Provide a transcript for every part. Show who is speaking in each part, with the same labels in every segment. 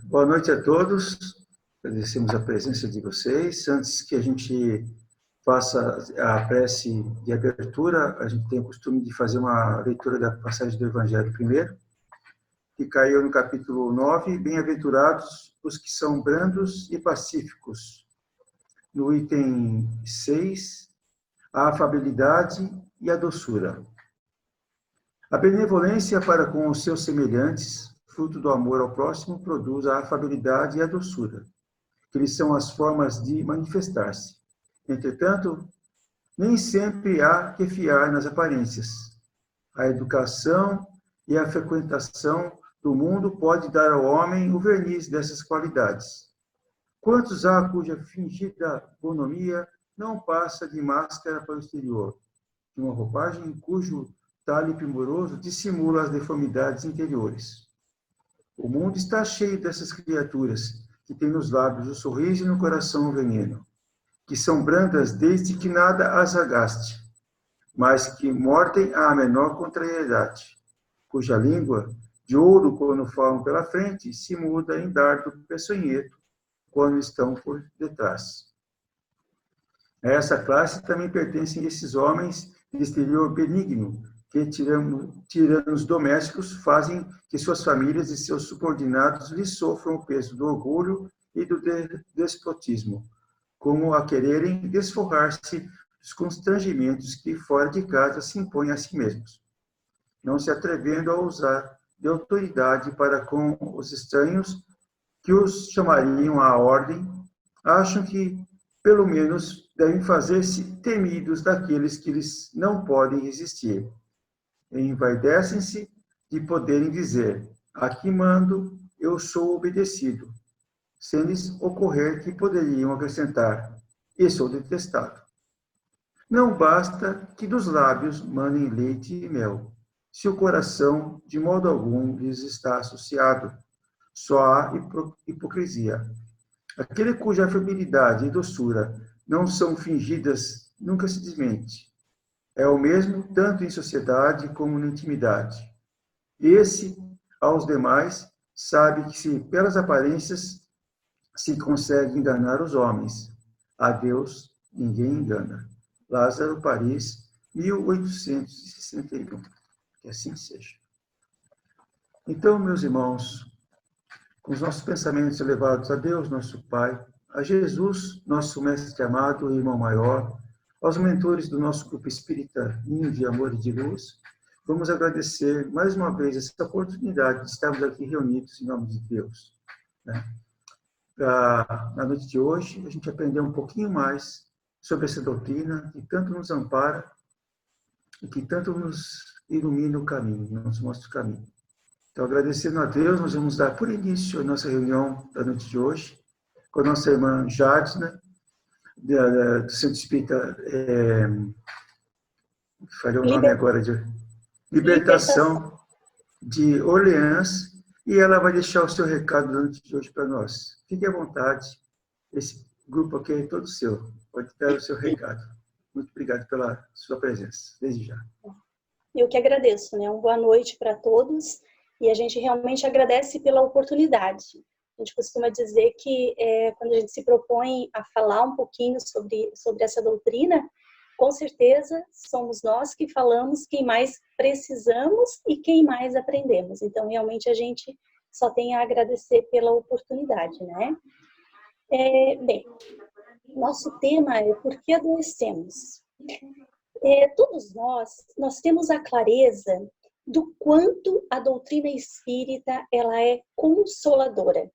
Speaker 1: Boa noite a todos. Agradecemos a presença de vocês. Antes que a gente faça a prece de abertura, a gente tem o costume de fazer uma leitura da passagem do Evangelho primeiro, que caiu no capítulo 9, bem-aventurados os que são brandos e pacíficos. No item 6, a afabilidade e a doçura. A benevolência para com os seus semelhantes, fruto do amor ao próximo, produz a afabilidade e a doçura, que lhes são as formas de manifestar-se. Entretanto, nem sempre há que fiar nas aparências. A educação e a frequentação do mundo pode dar ao homem o verniz dessas qualidades. Quantos há cuja fingida bonomia não passa de máscara para o exterior, de uma roupagem cujo talhe primoroso dissimula as deformidades interiores. O mundo está cheio dessas criaturas que têm nos lábios o sorriso e no coração o veneno, que são brandas desde que nada as agaste, mas que mordem à menor contrariedade, cuja língua, de ouro quando falam pela frente, se muda em dardo peçonhento quando estão por detrás. A essa classe também pertencem esses homens de exterior benigno, que tiranos domésticos fazem que suas famílias e seus subordinados lhes sofram o peso do orgulho e do despotismo, como a quererem desforrar-se dos constrangimentos que fora de casa se impõem a si mesmos, não se atrevendo a usar de autoridade para com os estranhos que os chamariam à ordem, acham que, pelo menos, devem fazer-se temidos daqueles que lhes não podem resistir. Envaidecem-se de poderem dizer, aqui mando, eu sou obedecido, sem lhes ocorrer que poderiam acrescentar, e sou detestado. Não basta que dos lábios mandem leite e mel, se o coração de modo algum lhes está associado, só há hipocrisia. Aquele cuja afabilidade e doçura não são fingidas nunca se desmente. É o mesmo tanto em sociedade como na intimidade. Esse, aos demais, sabe que se pelas aparências se consegue enganar os homens. A Deus ninguém engana. Lázaro, Paris, 1861. Que assim seja. Então, meus irmãos, com os nossos pensamentos elevados a Deus, nosso Pai, a Jesus, nosso Mestre amado e Irmão Maior, aos mentores do nosso grupo espírita Ninho de Amor e de Luz, vamos agradecer mais uma vez essa oportunidade de estarmos aqui reunidos em nome de Deus. Na noite de hoje, a gente aprendeu um pouquinho mais sobre essa doutrina que tanto nos ampara e que tanto nos ilumina o caminho, nos mostra o caminho. Então, agradecendo a Deus, nós vamos dar por início a nossa reunião da noite de hoje com a nossa irmã Jadna, do Centro Espírita, falei o nome agora, de Libertação de Orleans, e ela vai deixar o seu recado da noite de hoje para nós. Fique à vontade, esse grupo aqui é todo seu, pode dar o seu recado. Muito obrigado pela sua presença, desde já.
Speaker 2: Eu que agradeço, né? Uma boa noite para todos, e a gente realmente agradece pela oportunidade. A gente costuma dizer que quando a gente se propõe a falar um pouquinho sobre essa doutrina, com certeza somos nós que falamos quem mais precisamos e quem mais aprendemos. Então, realmente, a gente só tem a agradecer pela oportunidade, né? Bem, nosso tema é por que adoecemos? Todos nós temos a clareza do quanto a doutrina espírita ela é consoladora.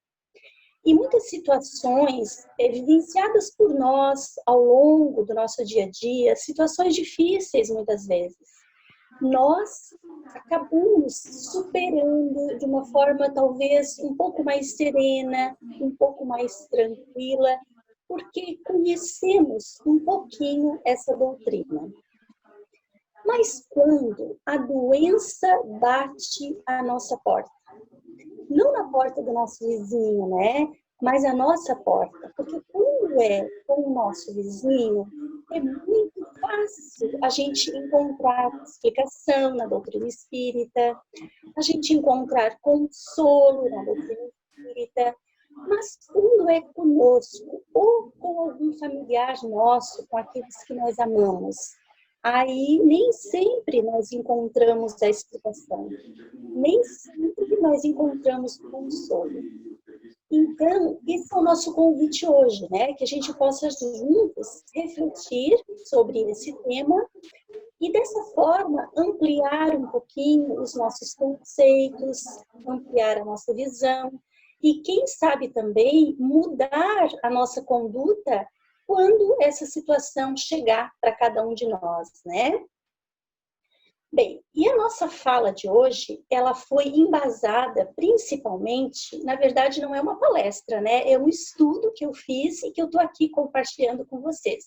Speaker 2: E muitas situações vivenciadas por nós ao longo do nosso dia a dia, situações difíceis muitas vezes, nós acabamos superando de uma forma talvez um pouco mais serena, um pouco mais tranquila, porque conhecemos um pouquinho essa doutrina. Mas quando a doença bate à nossa porta, não na porta do nosso vizinho, né? Mas a nossa porta. Porque quando é com o nosso vizinho, é muito fácil a gente encontrar explicação na doutrina espírita, a gente encontrar consolo na doutrina espírita, mas quando é conosco ou com algum familiar nosso, com aqueles que nós amamos, aí nem sempre nós encontramos a explicação, nem sempre nós encontramos consolo. Então, esse é o nosso convite hoje, né? Que a gente possa juntos refletir sobre esse tema e, dessa forma, ampliar um pouquinho os nossos conceitos, ampliar a nossa visão e, quem sabe também, mudar a nossa conduta quando essa situação chegar para cada um de nós, né? Bem, e a nossa fala de hoje, ela foi embasada principalmente, na verdade não é uma palestra, né? É um estudo que eu fiz e que eu estou aqui compartilhando com vocês.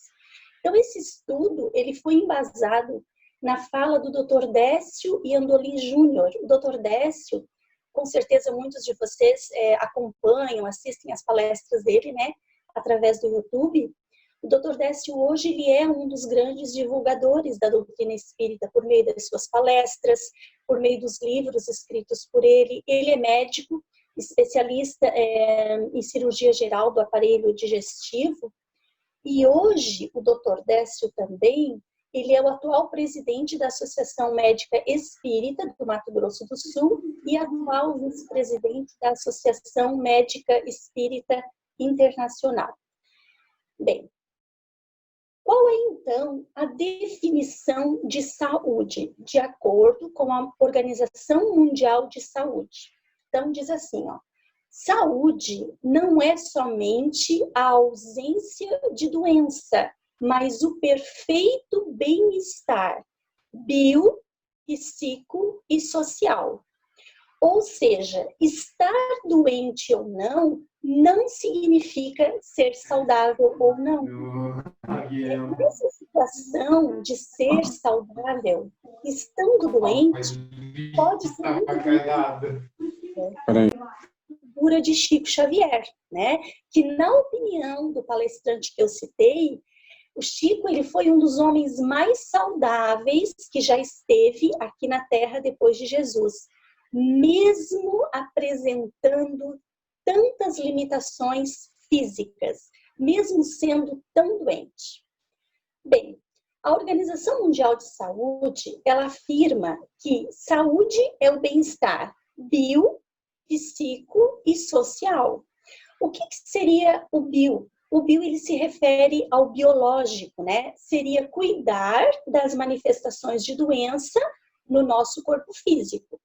Speaker 2: Então, esse estudo, ele foi embasado na fala do Dr. Décio Iandolin Júnior. O Dr. Décio, com certeza muitos de vocês acompanham, assistem as palestras dele, né? Através do YouTube. O Dr. Décio hoje ele é um dos grandes divulgadores da doutrina espírita por meio das suas palestras, por meio dos livros escritos por ele. Ele é médico, especialista em cirurgia geral do aparelho digestivo. E hoje o Dr. Décio também, ele é o atual presidente da Associação Médica Espírita do Mato Grosso do Sul e atual vice-presidente da Associação Médica Espírita Internacional. Bem, qual é, então, a definição de saúde, de acordo com a Organização Mundial de Saúde? Então, diz assim, ó, saúde não é somente a ausência de doença, mas o perfeito bem-estar bio, psíquico e social. Ou seja, estar doente ou não significa ser saudável ou não. Nessa situação de ser saudável, estando doente, pode ser muito figura de Chico Xavier, né? Que na opinião do palestrante que eu citei, o Chico ele foi um dos homens mais saudáveis que já esteve aqui na Terra depois de Jesus, mesmo apresentando tantas limitações físicas, mesmo sendo tão doente. Bem, a Organização Mundial de Saúde, ela afirma que saúde é o bem-estar bio, psíquico e social. O que seria o bio? O bio ele se refere ao biológico, né? Seria cuidar das manifestações de doença no nosso corpo físico.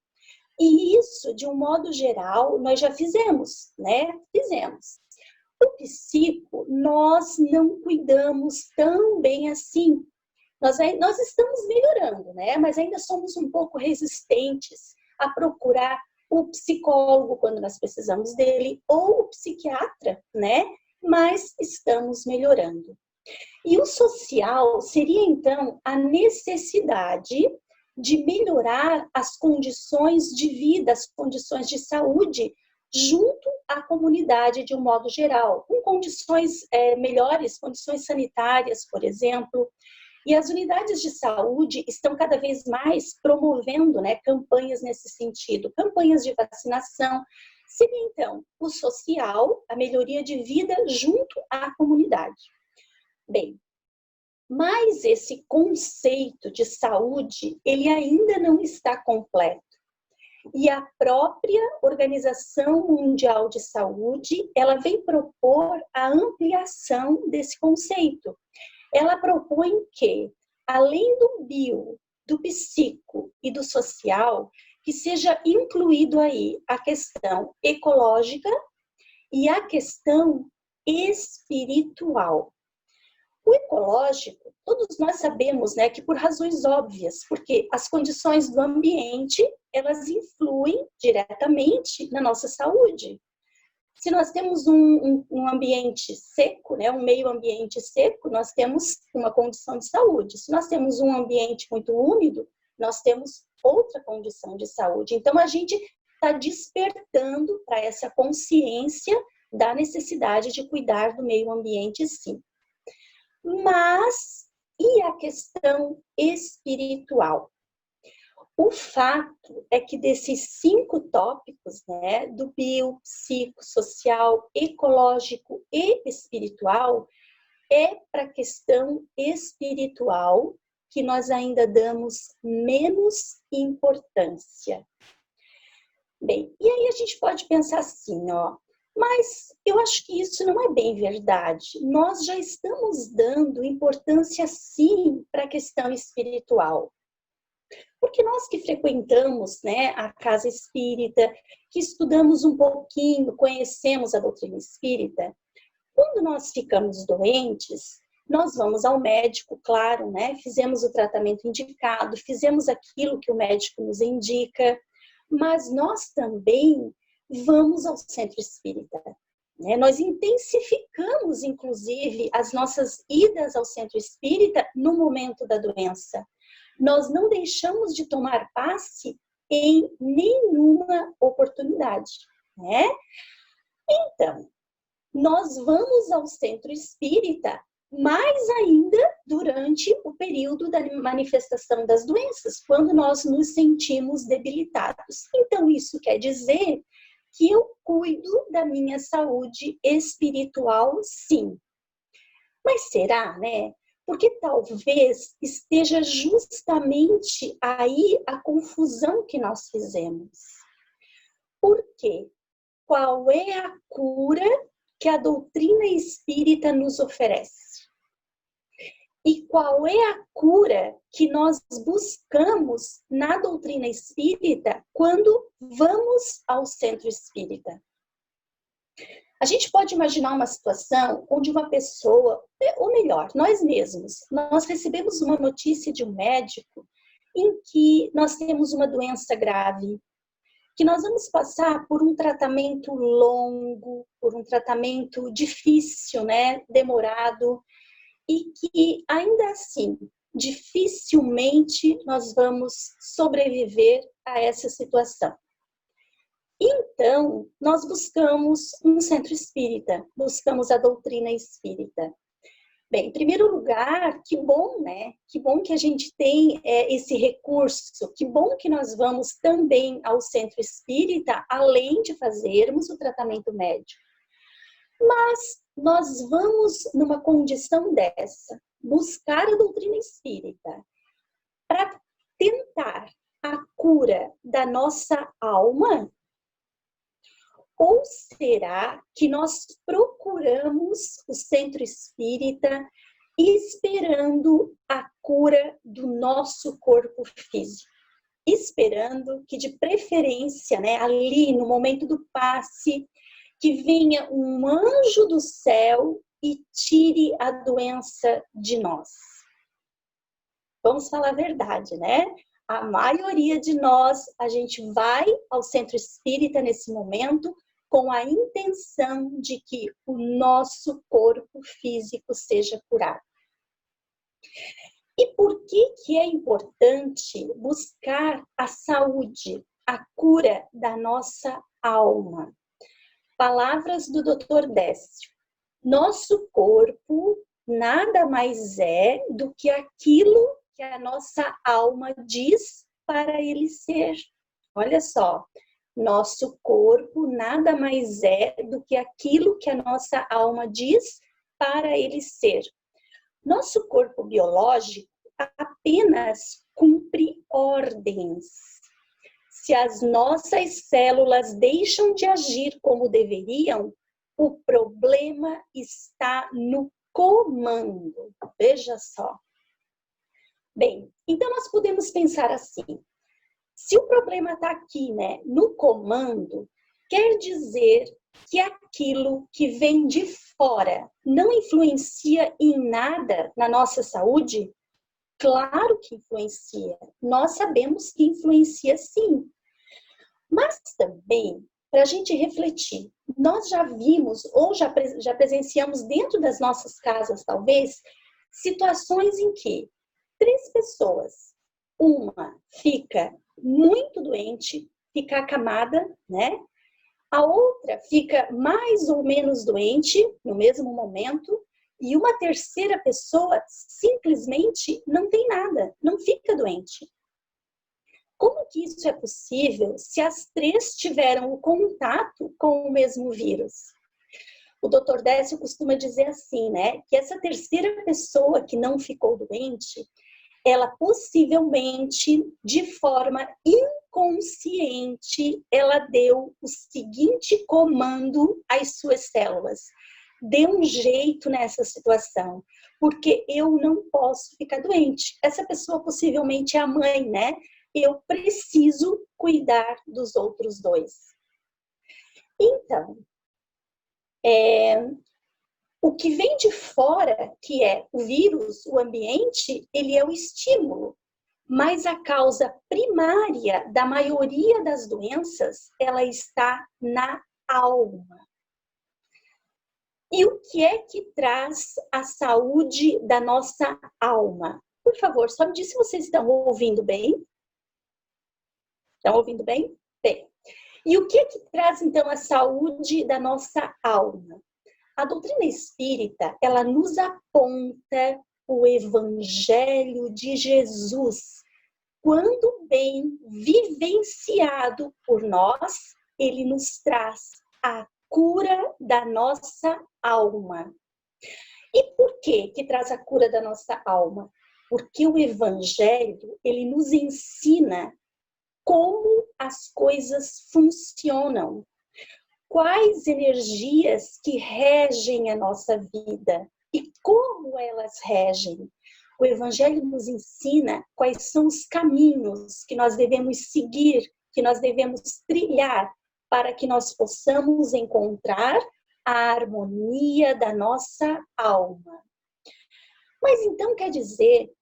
Speaker 2: E isso, de um modo geral, nós já fizemos, né? Fizemos. O psíquico, nós não cuidamos tão bem assim. Nós estamos melhorando, né? Mas ainda somos um pouco resistentes a procurar o psicólogo quando nós precisamos dele, ou o psiquiatra, né? Mas estamos melhorando. E o social seria, então, a necessidade de melhorar as condições de vida, as condições de saúde, junto à comunidade de um modo geral, com condições melhores, condições sanitárias, por exemplo. E as unidades de saúde estão cada vez mais promovendo, né, campanhas nesse sentido, campanhas de vacinação. Seria, então, o social, a melhoria de vida junto à comunidade. Bem, mas esse conceito de saúde, ele ainda não está completo. E a própria Organização Mundial de Saúde, ela vem propor a ampliação desse conceito. Ela propõe que, além do bio, do psíquico e do social, que seja incluído aí a questão ecológica e a questão espiritual. O ecológico, todos nós sabemos, né, que por razões óbvias, porque as condições do ambiente, elas influem diretamente na nossa saúde. Se nós temos um ambiente seco, né, um meio ambiente seco, nós temos uma condição de saúde. Se nós temos um ambiente muito úmido, nós temos outra condição de saúde. Então, a gente está despertando para essa consciência da necessidade de cuidar do meio ambiente, sim. Mas, e a questão espiritual? O fato é que desses 5 tópicos, né, do bio, psico, social, ecológico e espiritual, é para a questão espiritual que nós ainda damos menos importância. Bem, e aí a gente pode pensar assim, ó, mas eu acho que isso não é bem verdade. Nós já estamos dando importância, sim, para a questão espiritual. Porque nós que frequentamos, né, a casa espírita, que estudamos um pouquinho, conhecemos a doutrina espírita, quando nós ficamos doentes, nós vamos ao médico, claro, né? Fizemos o tratamento indicado, fizemos aquilo que o médico nos indica, mas nós também vamos ao centro espírita, né? Nós intensificamos, inclusive, as nossas idas ao centro espírita no momento da doença. Nós não deixamos de tomar passe em nenhuma oportunidade, né? Então, nós vamos ao centro espírita mais ainda durante o período da manifestação das doenças, quando nós nos sentimos debilitados. Então, isso quer dizer que eu cuido da minha saúde espiritual, sim. Mas será, né? Porque talvez esteja justamente aí a confusão que nós fizemos. Por quê? Qual é a cura que a doutrina espírita nos oferece? E qual é a cura que nós buscamos na doutrina espírita quando vamos ao centro espírita? A gente pode imaginar uma situação onde uma pessoa, ou melhor, nós mesmos, nós recebemos uma notícia de um médico em que nós temos uma doença grave, que nós vamos passar por um tratamento longo, por um tratamento difícil, né, demorado, e que ainda assim, dificilmente nós vamos sobreviver a essa situação. Então, nós buscamos um centro espírita, buscamos a doutrina espírita. Bem, em primeiro lugar, que bom, né? Que bom que a gente tem esse recurso, que bom que nós vamos também ao centro espírita, além de fazermos o tratamento médico. Mas nós vamos, numa condição dessa, buscar a doutrina espírita para tentar a cura da nossa alma? Ou será que nós procuramos o centro espírita esperando a cura do nosso corpo físico? Esperando que, de preferência, né, ali no momento do passe, que venha um anjo do céu e tire a doença de nós. Vamos falar a verdade, né? A maioria de nós, a gente vai ao centro espírita nesse momento com a intenção de que o nosso corpo físico seja curado. E por que é importante buscar a saúde, a cura da nossa alma? Palavras do Dr. Décio. Nosso corpo nada mais é do que aquilo que a nossa alma diz para ele ser. Olha só, nosso corpo nada mais é do que aquilo que a nossa alma diz para ele ser. Nosso corpo biológico apenas cumpre ordens. Se as nossas células deixam de agir como deveriam, o problema está no comando. Veja só. Bem, então nós podemos pensar assim. Se o problema está aqui, né, no comando, quer dizer que aquilo que vem de fora não influencia em nada na nossa saúde? Claro que influencia. Nós sabemos que influencia sim. Mas também, para a gente refletir, nós já vimos ou já presenciamos dentro das nossas casas, talvez, situações em que 3 pessoas, uma fica muito doente, fica acamada, né? A outra fica mais ou menos doente no mesmo momento e uma terceira pessoa simplesmente não tem nada, não fica doente. Como que isso é possível se as três tiveram o contato com o mesmo vírus? O Dr. Décio costuma dizer assim, né, que essa terceira pessoa que não ficou doente, ela possivelmente, de forma inconsciente, ela deu o seguinte comando às suas células: dê um jeito nessa situação, porque eu não posso ficar doente. Essa pessoa possivelmente é a mãe, né? Eu preciso cuidar dos outros dois. Então, o que vem de fora, que é o vírus, o ambiente, ele é o estímulo. Mas a causa primária da maioria das doenças, ela está na alma. E o que é que traz a saúde da nossa alma? Por favor, só me diz se vocês estão ouvindo bem. Estão ouvindo bem? Bem. E o que é que traz, então, a saúde da nossa alma? A doutrina espírita, ela nos aponta o Evangelho de Jesus. Quando bem vivenciado por nós, ele nos traz a cura da nossa alma. E por que traz a cura da nossa alma? Porque o Evangelho, ele nos ensina como as coisas funcionam, quais energias que regem a nossa vida e como elas regem. O Evangelho nos ensina quais são os caminhos que nós devemos seguir, que nós devemos trilhar para que nós possamos encontrar a harmonia da nossa alma. Mas então quer dizer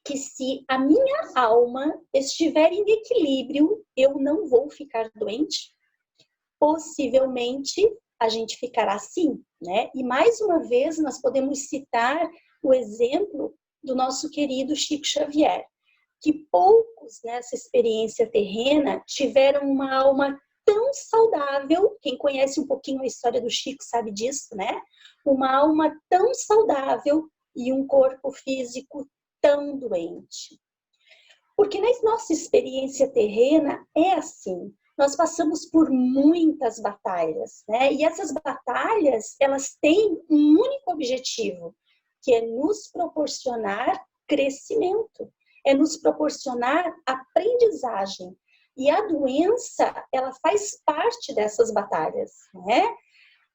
Speaker 2: que se a minha alma estiver em equilíbrio, eu não vou ficar doente? Possivelmente a gente ficará assim, né? E mais uma vez nós podemos citar o exemplo do nosso querido Chico Xavier, que poucos nessa experiência terrena tiveram uma alma tão saudável. Quem conhece um pouquinho a história do Chico sabe disso, né? Uma alma tão saudável e um corpo físico tão doente. Porque na nossa experiência terrena é assim. Nós passamos por muitas batalhas, né? E essas batalhas, elas têm um único objetivo, que é nos proporcionar crescimento, é nos proporcionar aprendizagem. E a doença, ela faz parte dessas batalhas, né?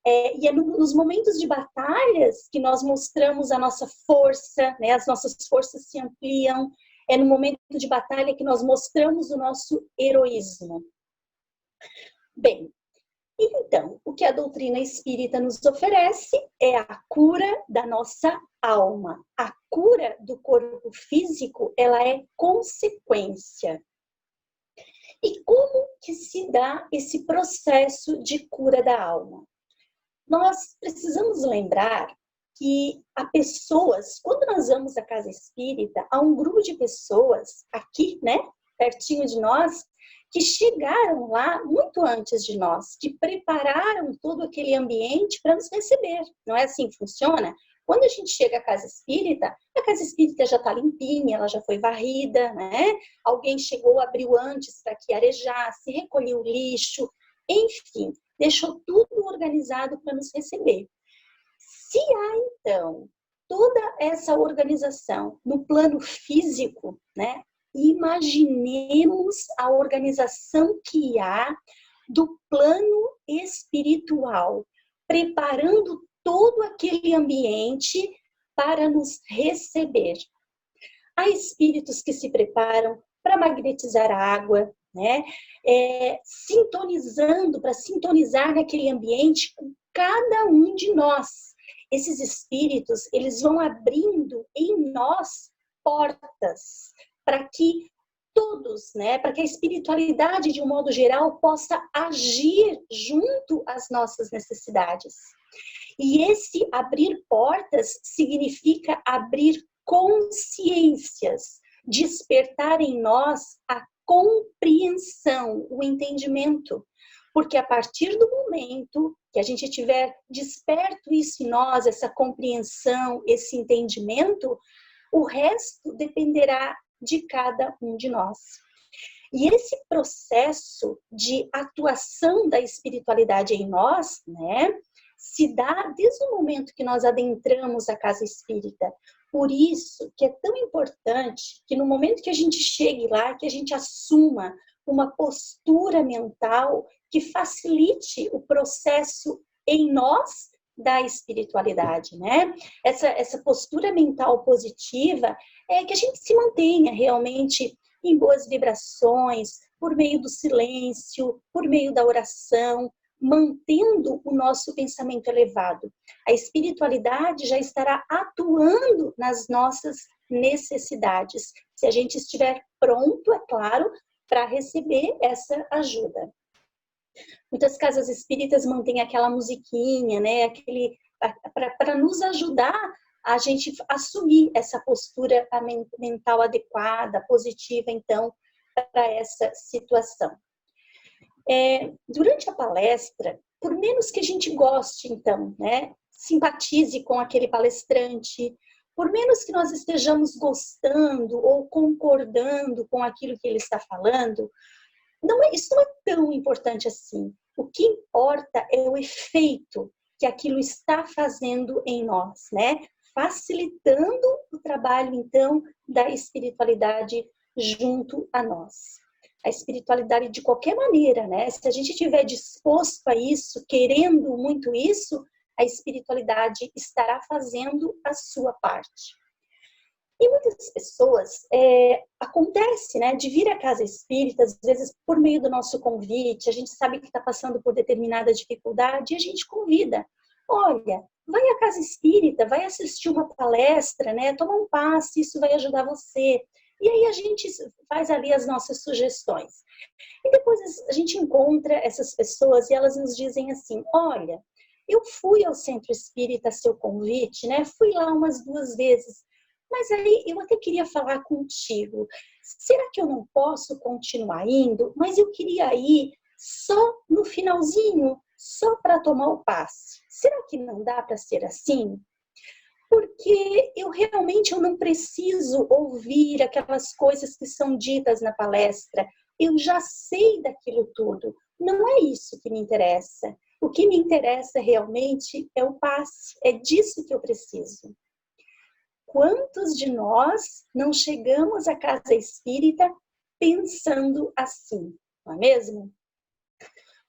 Speaker 2: E é nos momentos de batalhas que nós mostramos a nossa força, né? As nossas forças se ampliam. É no momento de batalha que nós mostramos o nosso heroísmo. Bem, então, o que a doutrina espírita nos oferece é a cura da nossa alma. A cura do corpo físico, ela é consequência. E como que se dá esse processo de cura da alma? Nós precisamos lembrar que há pessoas, quando nós vamos à casa espírita, há um grupo de pessoas aqui, né, pertinho de nós, que chegaram lá muito antes de nós, que prepararam todo aquele ambiente para nos receber. Não é assim que funciona? Quando a gente chega à casa espírita já está limpinha, ela já foi varrida, né? Alguém chegou, abriu antes para que arejasse, recolheu o lixo, enfim, deixou tudo organizado para nos receber. Se há, então, toda essa organização no plano físico, né? Imaginemos a organização que há do plano espiritual, preparando todo aquele ambiente para nos receber. Há espíritos que se preparam para magnetizar a água, né? Para sintonizar naquele ambiente com cada um de nós. Esses espíritos, eles vão abrindo em nós portas para que todos, né, para que a espiritualidade, de um modo geral, possa agir junto às nossas necessidades. E esse abrir portas significa abrir consciências, despertar em nós a compreensão, o entendimento. Porque a partir do momento que a gente tiver desperto isso em nós, essa compreensão, esse entendimento, o resto dependerá de cada um de nós. E esse processo de atuação da espiritualidade em nós, né, se dá desde o momento que nós adentramos a casa espírita. Por isso que é tão importante que no momento que a gente chegue lá, que a gente assuma uma postura mental que facilite o processo em nós da espiritualidade, né? Essa postura mental positiva é que a gente se mantenha realmente em boas vibrações, por meio do silêncio, por meio da oração, mantendo o nosso pensamento elevado. A espiritualidade já estará atuando nas nossas necessidades, se a gente estiver pronto, é claro, para receber essa ajuda. Muitas casas espíritas mantêm aquela musiquinha, né? Para nos ajudar a gente assumir essa postura mental adequada, positiva, então, para essa situação. Durante a palestra, por menos que a gente goste, então, né? Simpatize com aquele palestrante, por menos que nós estejamos gostando ou concordando com aquilo que ele está falando, isso não é tão importante assim. O que importa é o efeito que aquilo está fazendo em nós, né? Facilitando o trabalho, então, da espiritualidade junto a nós. A espiritualidade de qualquer maneira, né? Se a gente estiver disposto a isso, querendo muito isso, a espiritualidade estará fazendo a sua parte. E muitas pessoas, acontece, né, de vir à casa espírita, às vezes por meio do nosso convite, a gente sabe que está passando por determinada dificuldade e a gente convida. Olha, vai à casa espírita, vai assistir uma palestra, né, toma um passe, isso vai ajudar você. E aí a gente faz ali as nossas sugestões. E depois a gente encontra essas pessoas e elas nos dizem assim, olha, eu fui ao centro espírita a seu convite, né, fui lá umas 2 vezes, mas aí eu até queria falar contigo. Será que eu não posso continuar indo? Mas eu queria ir só no finalzinho, só para tomar o passe. Será que não dá para ser assim? Porque eu não preciso ouvir aquelas coisas que são ditas na palestra. Eu já sei daquilo tudo. Não é isso que me interessa. O que me interessa realmente é o passe. É disso que eu preciso. Quantos de nós não chegamos à casa espírita pensando assim, não é mesmo?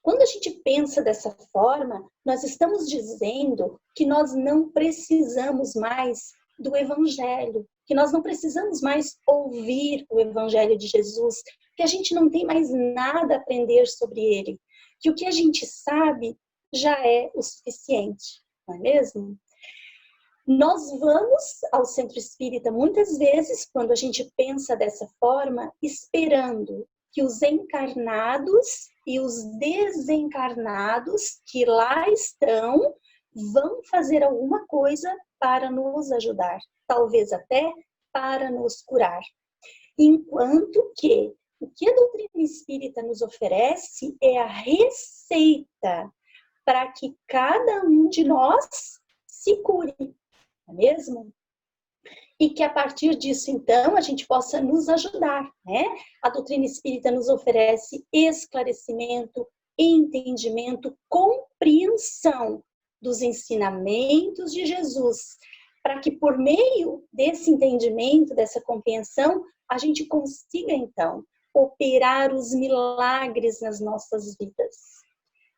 Speaker 2: Quando a gente pensa dessa forma, nós estamos dizendo que nós não precisamos mais do Evangelho, que nós não precisamos mais ouvir o Evangelho de Jesus, que a gente não tem mais nada a aprender sobre ele, que o que a gente sabe já é o suficiente, não é mesmo? Nós vamos ao centro espírita muitas vezes, quando a gente pensa dessa forma, esperando que os encarnados e os desencarnados que lá estão vão fazer alguma coisa para nos ajudar, talvez até para nos curar. Enquanto que o que a doutrina espírita nos oferece é a receita para que cada um de nós se cure. Mesmo? E que a partir disso, então, a gente possa nos ajudar, né? A doutrina espírita nos oferece esclarecimento, entendimento, compreensão dos ensinamentos de Jesus, para que por meio desse entendimento, dessa compreensão, a gente consiga, então, operar os milagres nas nossas vidas.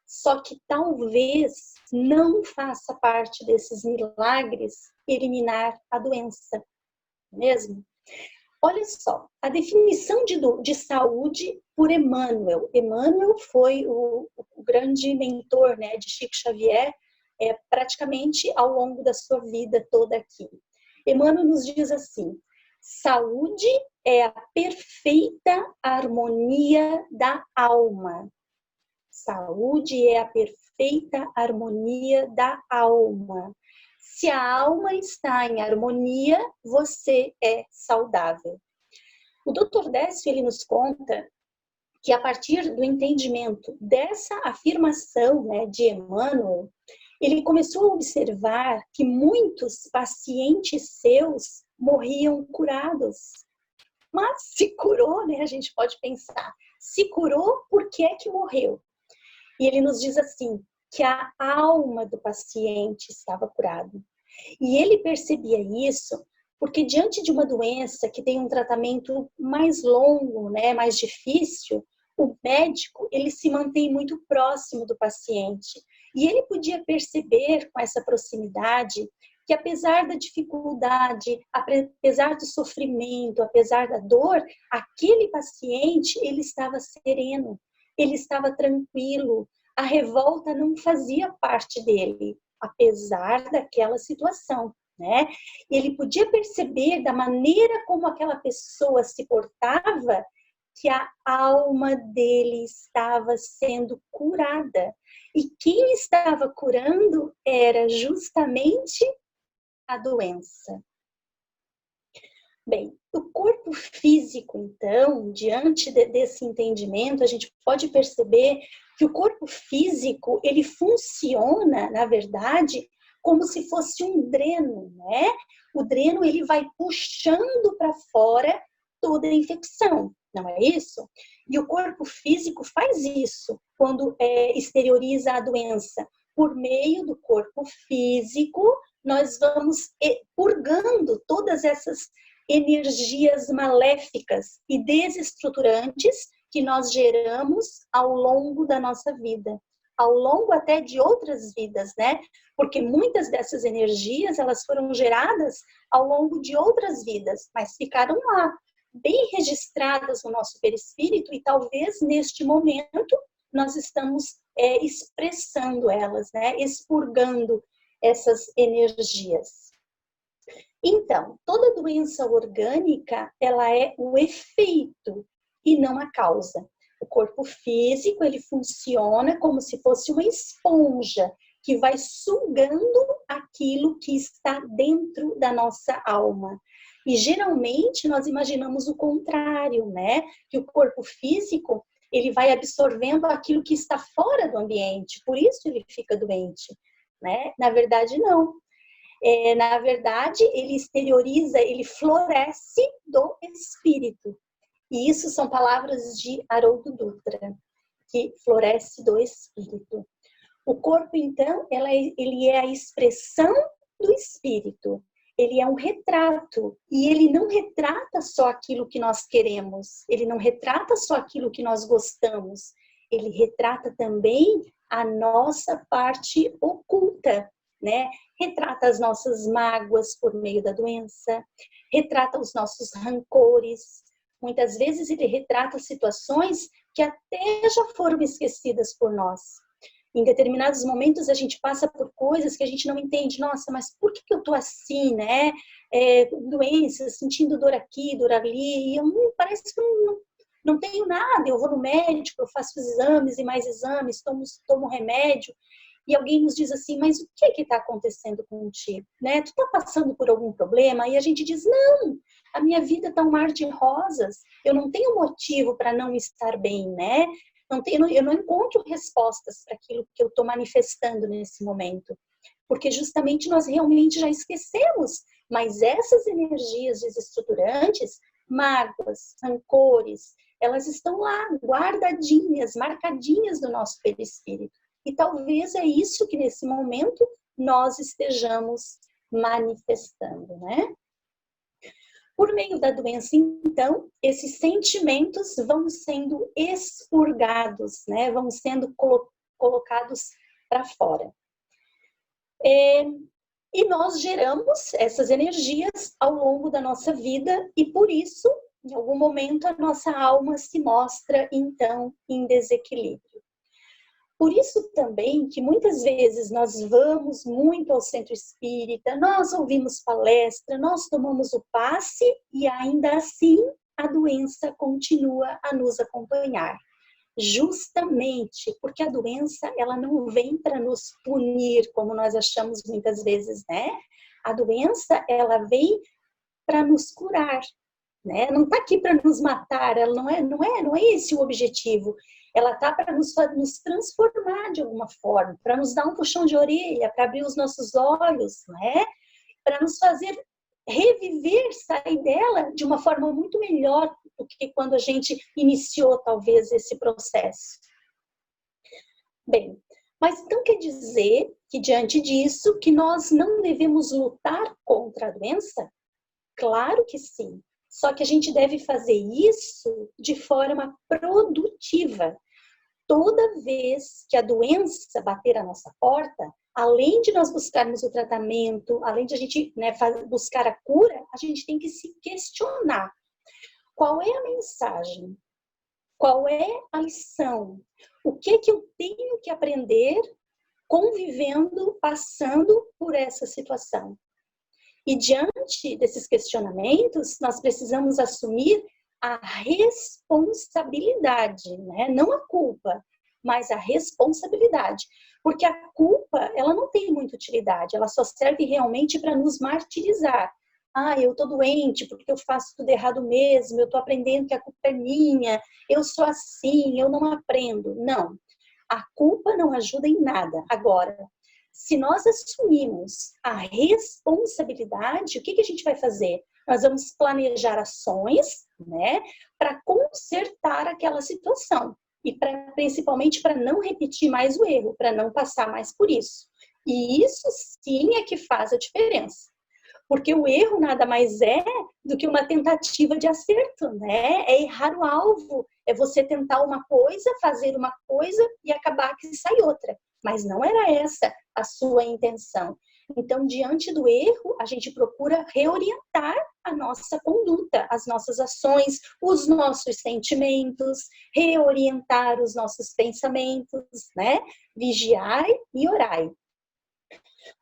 Speaker 2: Só que talvez não faça parte desses milagres eliminar a doença, mesmo? Olha só, a definição de saúde por Emmanuel. Emmanuel foi o grande mentor, né, de Chico Xavier, praticamente ao longo da sua vida toda aqui. Emmanuel nos diz assim, saúde é a perfeita harmonia da alma. Saúde é a perfeita harmonia da alma. Se a alma está em harmonia, você é saudável. O Dr. Décio, ele nos conta que a partir do entendimento dessa afirmação, né, de Emmanuel, ele começou a observar que muitos pacientes seus morriam curados. Mas se curou, né? A gente pode pensar, se curou, por que é que morreu? E ele nos diz assim, que a alma do paciente estava curada. E ele percebia isso porque diante de uma doença que tem um tratamento mais longo, né, mais difícil, o médico, ele se mantém muito próximo do paciente. E ele podia perceber com essa proximidade que apesar da dificuldade, apesar do sofrimento, apesar da dor, aquele paciente, ele estava sereno, ele estava tranquilo, a revolta não fazia parte dele, apesar daquela situação, né? Ele podia perceber da maneira como aquela pessoa se portava que a alma dele estava sendo curada. E quem estava curando era justamente a doença. Bem, o corpo físico, então, diante desse entendimento, a gente pode perceber que o corpo físico, ele funciona, na verdade, como se fosse um dreno, né? O dreno, ele vai puxando para fora toda a infecção, não é isso? E o corpo físico faz isso quando exterioriza a doença. Por meio do corpo físico, nós vamos purgando todas essas energias maléficas e desestruturantes que nós geramos ao longo da nossa vida, ao longo até de outras vidas, né? Porque muitas dessas energias, elas foram geradas ao longo de outras vidas, mas ficaram lá, bem registradas no nosso perispírito, e talvez neste momento nós estamos expressando elas, né? Expurgando essas energias. Então, toda doença orgânica, ela é o efeito e não a causa. O corpo físico, ele funciona como se fosse uma esponja que vai sugando aquilo que está dentro da nossa alma. E geralmente nós imaginamos o contrário, né? Que o corpo físico, ele vai absorvendo aquilo que está fora do ambiente, por isso ele fica doente, né? Na verdade, não. Na verdade, ele exterioriza, ele floresce do espírito. E isso são palavras de Haroldo Dutra, que floresce do espírito. O corpo, então, ele é a expressão do espírito. Ele é um retrato. E ele não retrata só aquilo que nós queremos. Ele não retrata só aquilo que nós gostamos. Ele retrata também a nossa parte oculta, né? Retrata as nossas mágoas por meio da doença, retrata os nossos rancores. Muitas vezes ele retrata situações que até já foram esquecidas por nós. Em determinados momentos a gente passa por coisas que a gente não entende. Nossa, mas por que eu tô assim, né? Doenças, sentindo dor aqui, dor ali. E parece que eu não tenho nada. Eu vou no médico, eu faço exames e mais exames, tomo remédio. E alguém nos diz assim, mas o que está acontecendo contigo? Né? Tu está passando por algum problema? E a gente diz, não, a minha vida está um mar de rosas. Eu não tenho motivo para não estar bem, né? Eu não encontro respostas para aquilo que eu estou manifestando nesse momento. Porque justamente nós realmente já esquecemos. Mas essas energias desestruturantes, mágoas, rancores, elas estão lá, guardadinhas, marcadinhas no nosso perispírito. E talvez é isso que nesse momento nós estejamos manifestando, né? Por meio da doença, então, esses sentimentos vão sendo expurgados, né? Vão sendo colocados para fora. E nós geramos essas energias ao longo da nossa vida e por isso, em algum momento, a nossa alma se mostra, então, em desequilíbrio. Por isso também que muitas vezes nós vamos muito ao centro espírita, nós ouvimos palestra, nós tomamos o passe e ainda assim a doença continua a nos acompanhar. Justamente porque a doença, ela não vem para nos punir, como nós achamos muitas vezes, né? A doença, ela vem para nos curar, né? Não está aqui para nos matar, ela não é esse o objetivo. Ela está para nos transformar de alguma forma, para nos dar um puxão de orelha, para abrir os nossos olhos, né? Para nos fazer reviver, sair dela de uma forma muito melhor do que quando a gente iniciou, talvez, esse processo. Bem, mas então quer dizer que, diante disso, que nós não devemos lutar contra a doença? Claro que sim. Só que a gente deve fazer isso de forma produtiva. Toda vez que a doença bater a nossa porta, além de nós buscarmos o tratamento, além de a gente, né, buscar a cura, a gente tem que se questionar. Qual é a mensagem? Qual é a lição? O que eu tenho que aprender convivendo, passando por essa situação? E diante desses questionamentos, nós precisamos assumir a responsabilidade, né? Não a culpa, mas a responsabilidade. Porque a culpa, ela não tem muita utilidade, ela só serve realmente para nos martirizar. Ah, eu tô doente porque eu faço tudo errado mesmo, eu tô aprendendo que a culpa é minha, eu sou assim, eu não aprendo. Não, a culpa não ajuda em nada. Agora, se nós assumimos a responsabilidade, o que a gente vai fazer? Nós vamos planejar ações, né, para consertar aquela situação. E principalmente para não repetir mais o erro, para não passar mais por isso. E isso sim é que faz a diferença. Porque o erro nada mais é do que uma tentativa de acerto, né? É errar o alvo, é você tentar uma coisa, fazer uma coisa e acabar que sai outra. Mas não era essa a sua intenção. Então, diante do erro, a gente procura reorientar a nossa conduta, as nossas ações, os nossos sentimentos, reorientar os nossos pensamentos, né? Vigiai e orai.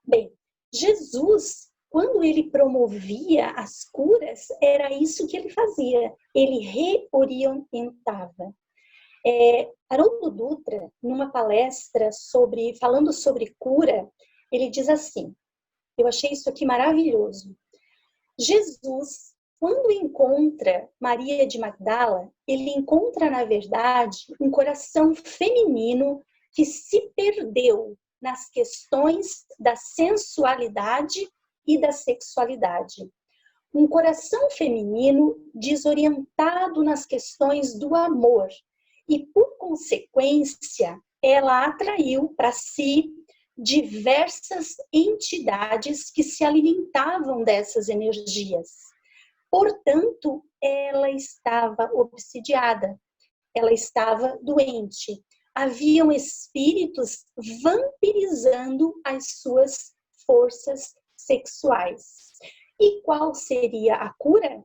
Speaker 2: Bem, Jesus, quando ele promovia as curas, era isso que ele fazia. Ele reorientava. Haroldo Dutra, numa palestra falando sobre cura, ele diz assim, eu achei isso aqui maravilhoso. Jesus, quando encontra Maria de Magdala, ele encontra, na verdade, um coração feminino que se perdeu nas questões da sensualidade e da sexualidade. Um coração feminino desorientado nas questões do amor. E, por consequência, ela atraiu para si diversas entidades que se alimentavam dessas energias. Portanto, ela estava obsidiada, ela estava doente. Haviam espíritos vampirizando as suas forças sexuais. E qual seria a cura?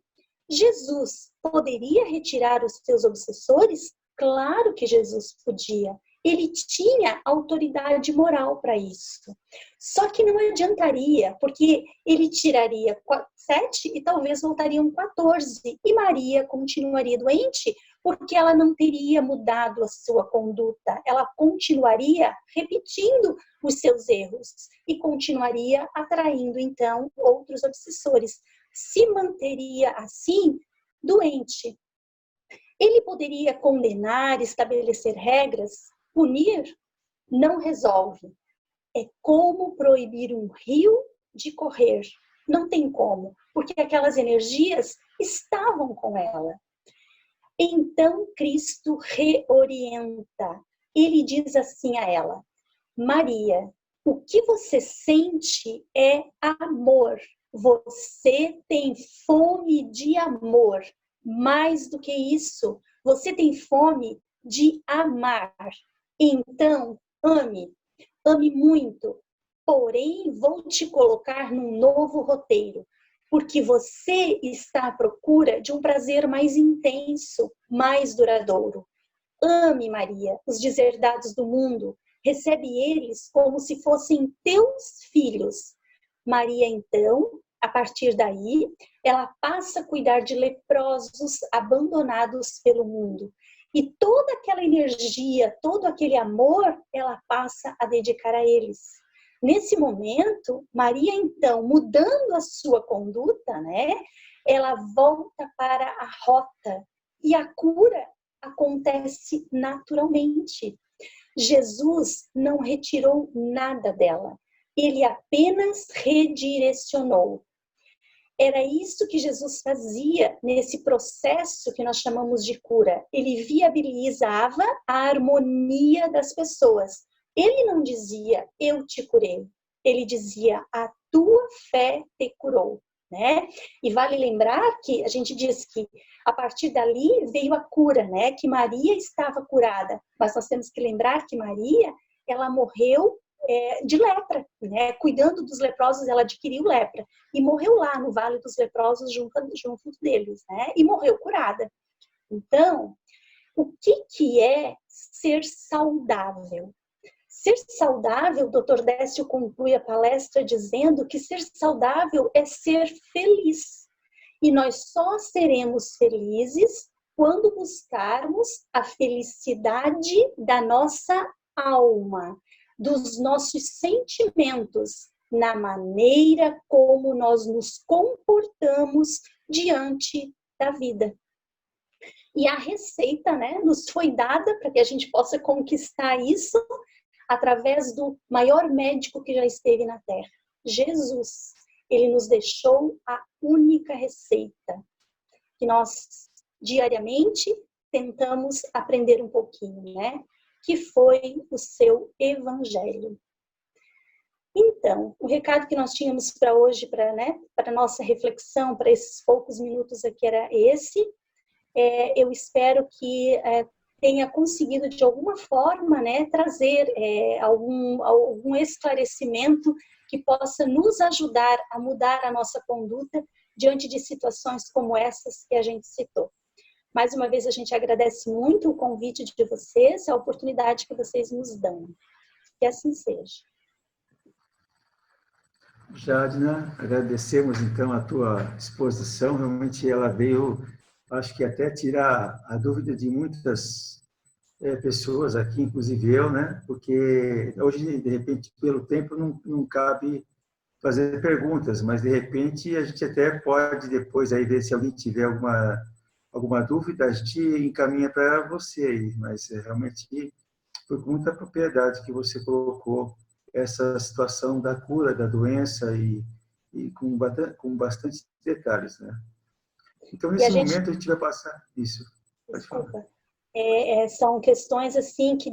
Speaker 2: Jesus poderia retirar os seus obsessores? Claro que Jesus podia. Ele tinha autoridade moral para isso. Só que não adiantaria, porque ele tiraria 7 e talvez voltariam 14. E Maria continuaria doente, porque ela não teria mudado a sua conduta. Ela continuaria repetindo os seus erros e continuaria atraindo, então, outros obsessores. Se manteria assim, doente. Ele poderia condenar, estabelecer regras, punir? Não resolve. É como proibir um rio de correr. Não tem como, porque aquelas energias estavam com ela. Então Cristo reorienta. Ele diz assim a ela: Maria, o que você sente é amor. Você tem fome de amor. Mais do que isso, você tem fome de amar. Então, ame. Ame muito. Porém, vou te colocar num novo roteiro. Porque você está à procura de um prazer mais intenso, mais duradouro. Ame, Maria, os deserdados do mundo. Recebe eles como se fossem teus filhos. Maria, então, a partir daí, ela passa a cuidar de leprosos abandonados pelo mundo. E toda aquela energia, todo aquele amor, ela passa a dedicar a eles. Nesse momento, Maria, então, mudando a sua conduta, né, ela volta para a rota e a cura acontece naturalmente. Jesus não retirou nada dela, ele apenas redirecionou. Era isso que Jesus fazia nesse processo que nós chamamos de cura. Ele viabilizava a harmonia das pessoas. Ele não dizia, eu te curei. Ele dizia, a tua fé te curou. Né? E vale lembrar que a gente diz que a partir dali veio a cura, né? Que Maria estava curada. Mas nós temos que lembrar que Maria, ela morreu de lepra, né? Cuidando dos leprosos, ela adquiriu lepra e morreu lá no Vale dos Leprosos junto deles, né? E morreu curada. Então, o que é ser saudável? Ser saudável, o Dr. Décio conclui a palestra dizendo que ser saudável é ser feliz. E nós só seremos felizes quando buscarmos a felicidade da nossa alma, dos nossos sentimentos, na maneira como nós nos comportamos diante da vida. E a receita, né, nos foi dada para que a gente possa conquistar isso através do maior médico que já esteve na Terra, Jesus. Ele nos deixou a única receita que nós diariamente tentamos aprender um pouquinho, né? Que foi o seu evangelho. Então, o recado que nós tínhamos para hoje, para nossa reflexão, para esses poucos minutos aqui era esse. Eu espero que tenha conseguido de alguma forma, né, trazer algum esclarecimento que possa nos ajudar a mudar a nossa conduta diante de situações como essas que a gente citou. Mais uma vez, a gente agradece muito o convite de vocês, a oportunidade que vocês nos dão. Que assim seja.
Speaker 1: Jadna, agradecemos então a tua exposição, realmente ela veio, acho que até tirar a dúvida de muitas pessoas aqui, inclusive eu, né? Porque hoje, de repente, pelo tempo, não cabe fazer perguntas, mas de repente a gente até pode depois aí ver se alguém tiver alguma dúvida, a gente encaminha para você aí, mas realmente foi com muita propriedade que você colocou essa situação da cura da doença e com bastante detalhes, né? Então, nesse momento, a gente vai passar isso. Pode falar.
Speaker 2: Desculpa. São questões assim que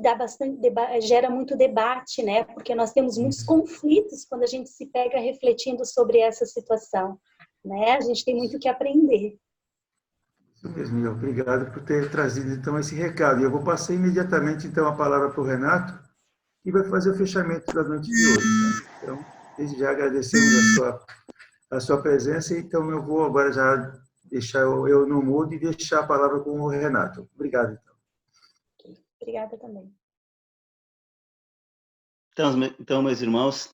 Speaker 2: gera muito debate, né? Porque nós temos muitos conflitos quando a gente se pega refletindo sobre essa situação, né? A gente tem muito que aprender.
Speaker 1: Isso mesmo, obrigado por ter trazido então esse recado. E eu vou passar imediatamente então a palavra para o Renato, que vai fazer o fechamento da noite de hoje. Né? Então, desde já agradecemos a sua presença, então eu vou agora já deixar eu no mudo e deixar a palavra com o Renato. Obrigado, então.
Speaker 2: Obrigada também.
Speaker 3: Então, meus irmãos,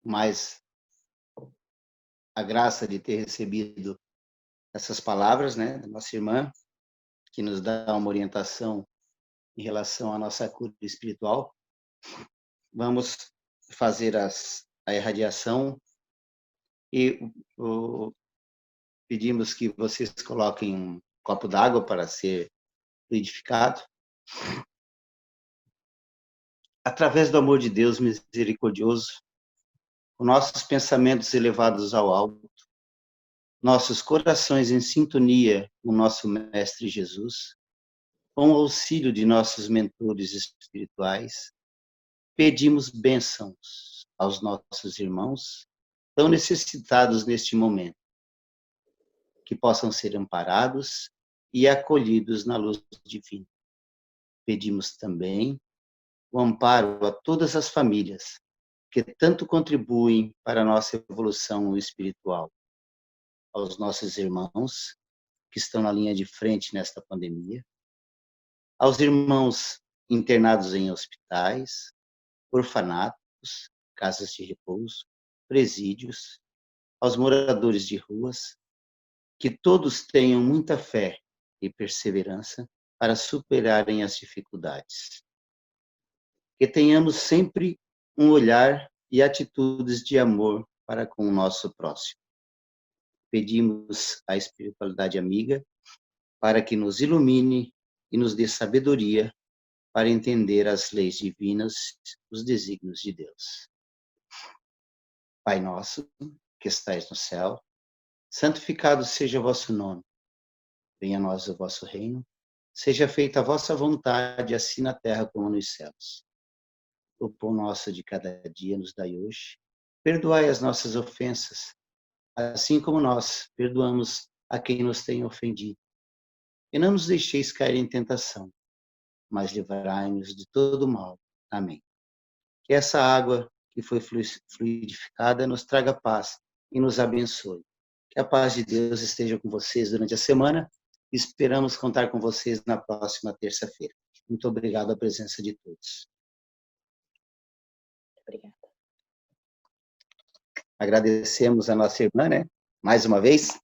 Speaker 3: mais a graça de ter recebido essas palavras, né, da nossa irmã, que nos dá uma orientação em relação à nossa cura espiritual. Vamos fazer a irradiação e pedimos que vocês coloquem um copo d'água para ser fluidificado. Através do amor de Deus misericordioso, com nossos pensamentos elevados ao alto, nossos corações em sintonia com nosso Mestre Jesus, com o auxílio de nossos mentores espirituais, pedimos bênçãos aos nossos irmãos tão necessitados neste momento, que possam ser amparados e acolhidos na luz divina. Pedimos também o amparo a todas as famílias que tanto contribuem para a nossa evolução espiritual, aos nossos irmãos que estão na linha de frente nesta pandemia, aos irmãos internados em hospitais, orfanatos, casas de repouso, presídios, aos moradores de ruas, que todos tenham muita fé e perseverança para superarem as dificuldades. Que tenhamos sempre um olhar e atitudes de amor para com o nosso próximo. Pedimos à espiritualidade amiga para que nos ilumine e nos dê sabedoria para entender as leis divinas, os desígnios de Deus. Pai nosso, que estais no céu, santificado seja o vosso nome. Venha a nós o vosso reino. Seja feita a vossa vontade, assim na terra como nos céus. O pão nosso de cada dia nos dai hoje. Perdoai as nossas ofensas, assim como nós perdoamos a quem nos tem ofendido. E não nos deixeis cair em tentação, mas livrai-nos de todo mal. Amém. Que essa água que foi fluidificada nos traga paz e nos abençoe. Que a paz de Deus esteja com vocês durante a semana. Esperamos contar com vocês na próxima terça-feira. Muito obrigado à presença de todos.
Speaker 2: Obrigada.
Speaker 3: Agradecemos a nossa irmã, né? Mais uma vez.